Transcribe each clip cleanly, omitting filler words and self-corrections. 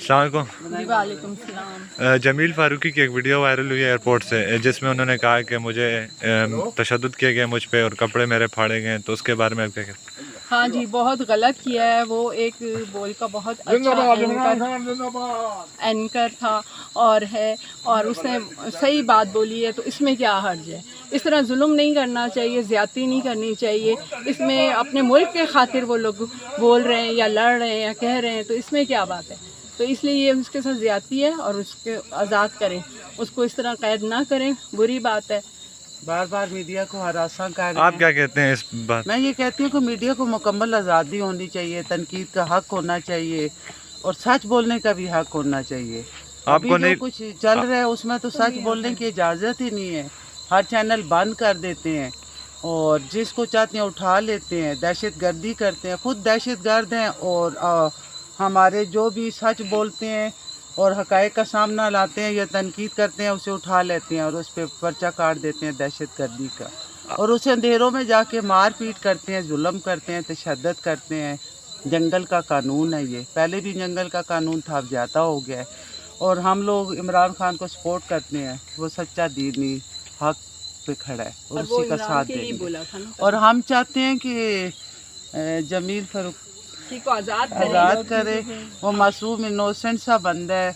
السلام علیکم. وعلیکم السلام. جمیل فاروقی کی ایک ویڈیو وائرل ہوئی ہے ایئرپورٹ سے، جس میں انہوں نے کہا کہ مجھے تشدد کیے گئے مجھ پہ اور کپڑے میرے پھاڑے گئے، تو اس کے بارے میں آپ کیا کہتے ہیں؟ ہاں جی، بہت غلط کیا ہے. وہ ایک بول کا بہت اچھا اینکر تھا اور اس نے صحیح بات بولی ہے، تو اس میں کیا حرج ہے؟ اس طرح ظلم نہیں کرنا چاہیے، زیادتی نہیں کرنی چاہیے. اس میں اپنے ملک کے خاطر وہ لوگ بول رہے ہیں یا لڑ رہے ہیں یا کہہ رہے ہیں، تو اس میں کیا بات ہے؟ تو اس لیے یہ اس کے ساتھ زیادتی ہے اور اس کے آزاد کریں، اس کو اس طرح قید نہ کریں، بری بات ہے. بار بار میڈیا کو ہراساں کر رہے ہیں. آپ کیا کہتے ہیں اس بات؟ میں یہ کہتی ہوں کہ میڈیا کو مکمل آزادی ہونی چاہیے، تنقید کا حق ہونا چاہیے اور سچ بولنے کا بھی حق ہونا چاہیے. آپ کو نہیں کچھ چل رہا ہے اس میں تو سچ بولنے کی اجازت ہی نہیں ہے. ہر چینل بند کر دیتے ہیں اور جس کو چاہتے ہیں اٹھا لیتے ہیں، دہشت گردی کرتے ہیں، خود دہشت گرد ہیں. اور ہمارے جو بھی سچ بولتے ہیں اور حقائق کا سامنا لاتے ہیں یا تنقید کرتے ہیں، اسے اٹھا لیتے ہیں اور اس پہ پرچہ کاٹ دیتے ہیں دہشت گردی کا، اور اسے اندھیروں میں جا کے مار پیٹ کرتے ہیں، ظلم کرتے ہیں، تشدد کرتے ہیں. جنگل کا قانون ہے، یہ پہلے بھی جنگل کا قانون تھا، اب زیادہ ہو گیا ہے. اور ہم لوگ عمران خان کو سپورٹ کرتے ہیں. وہ سچا دینی حق پہ کھڑا ہے اور اسی کا ساتھ دیں گے. اور ہم چاہتے ہیں کہ جمیل فاروقی کو آزاد کرے. وہ معصوم انوسنٹ سا بندہ ہے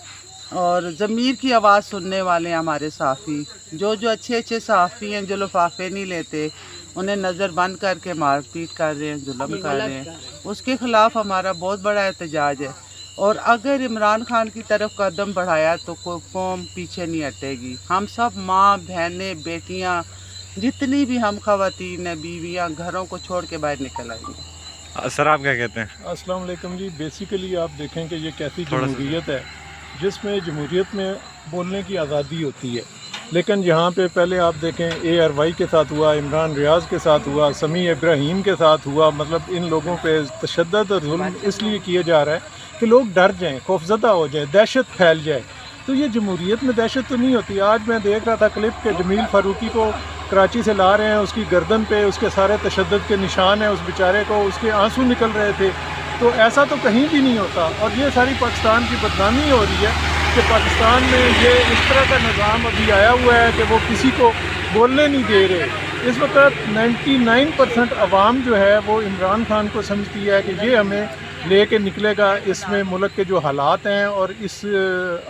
اور ضمیر کی آواز سننے والے ہیں ہمارے صحافی. جو اچھے صحافی ہیں، جو لفافے نہیں لیتے، انہیں نظر بند کر کے مار پیٹ کر رہے ہیں، ظلم کر رہے ہیں. اس کے خلاف ہمارا بہت بڑا احتجاج ہے. اور اگر عمران خان کی طرف قدم بڑھایا تو کوئی قوم پیچھے نہیں ہٹے گی. ہم سب ماں، بہنیں، بیٹیاں، جتنی بھی ہم خواتین ہیں، بیویاں، گھروں کو چھوڑ کے باہر نکل آئیں گے. سر آپ کیا کہتے ہیں؟ السلام علیکم جی. بیسیکلی آپ دیکھیں کہ یہ کیسی جمہوریت ہے جس میں جمہوریت میں بولنے کی آزادی ہوتی ہے، لیکن یہاں پہ پہلے آپ دیکھیں ARY کے ساتھ ہوا، عمران ریاض کے ساتھ ہوا، سمیع ابراہیم کے ساتھ ہوا. مطلب ان لوگوں پہ تشدد اور ظلم اس لیے کیا جا رہا ہے کہ لوگ ڈر جائیں، خوفزدہ ہو جائیں، دہشت پھیل جائے. تو یہ جمہوریت میں دہشت تو نہیں ہوتی. آج میں دیکھ رہا تھا کلپ کہ جمیل فاروقی کو کراچی سے لا رہے ہیں، اس کی گردن پہ اس کے سارے تشدد کے نشان ہیں، اس بیچارے کو اس کے آنسو نکل رہے تھے. تو ایسا تو کہیں بھی نہیں ہوتا. اور یہ ساری پاکستان کی بدنامی ہو رہی ہے کہ پاکستان میں یہ اس طرح کا نظام ابھی آیا ہوا ہے کہ وہ کسی کو بولنے نہیں دے رہے. اس وقت 99% عوام جو ہے وہ عمران خان کو سمجھتی ہے کہ یہ ہمیں لے کے نکلے گا اس میں ملک کے جو حالات ہیں اور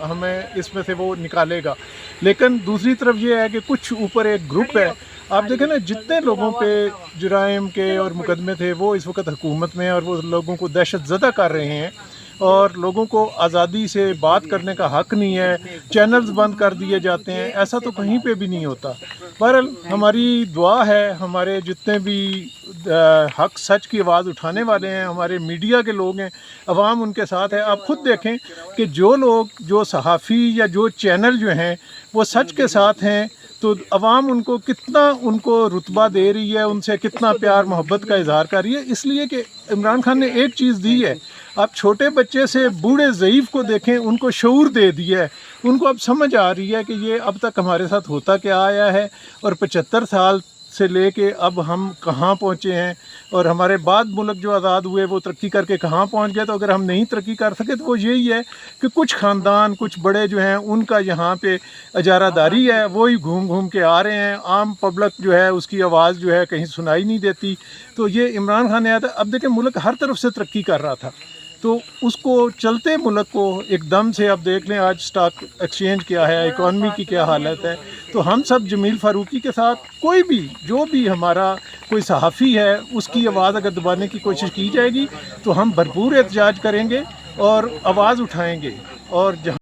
ہمیں اس میں سے وہ نکالے گا. لیکن دوسری طرف یہ ہے کہ کچھ اوپر ایک گروپ ہے. آپ دیکھیں نا، جتنے لوگوں پہ جرائم کے اور مقدمے تھے وہ اس وقت حکومت میں، اور وہ لوگوں کو دہشت زدہ کر رہے ہیں اور لوگوں کو آزادی سے بات کرنے کا حق نہیں ہے. چینلز بند کر دیے جاتے ہیں. ایسا تو کہیں پہ بھی نہیں ہوتا. بہرحال ہماری دعا ہے، ہمارے جتنے بھی حق سچ کی آواز اٹھانے والے ہیں، ہمارے میڈیا کے لوگ ہیں، عوام ان کے ساتھ ہے. آپ خود دیکھیں کہ جو صحافی یا جو چینل جو ہیں وہ سچ کے ساتھ ہیں، تو عوام ان کو رتبہ دے رہی ہے، ان سے کتنا پیار محبت کا اظہار کر رہی ہے. اس لیے کہ عمران خان نے ایک چیز دی ہے. آپ چھوٹے بچے سے بوڑھے ضعیف کو دیکھیں، ان کو شعور دے دیا ہے. ان کو اب سمجھ آ رہی ہے کہ یہ اب تک ہمارے ساتھ ہوتا کیا آیا ہے، اور 75 سال سے لے کے اب ہم کہاں پہنچے ہیں، اور ہمارے بعد ملک جو آزاد ہوئے وہ ترقی کر کے کہاں پہنچ گئے. تو اگر ہم نہیں ترقی کر سکے تو وہ یہی ہے کہ کچھ خاندان، کچھ بڑے جو ہیں ان کا یہاں پہ اجارہ داری ہے، وہی گھوم کے آ رہے ہیں. عام پبلک جو ہے اس کی آواز جو ہے کہیں سنائی نہیں دیتی. تو یہ عمران خان نے آیا تھا. اب دیکھیں ملک ہر طرف سے ترقی کر رہا تھا، تو اس کو چلتے ملک کو ایک دم سے اب دیکھ لیں آج سٹاک ایکسچینج کیا ہے، اکانومی کی کیا حالت ہے. تو ہم سب جمیل فاروقی کے ساتھ، کوئی بھی جو بھی ہمارا کوئی صحافی ہے اس کی آواز اگر دبانے کی کوشش کی جائے گی تو ہم بھرپور احتجاج کریں گے اور آواز اٹھائیں گے. اور جہاں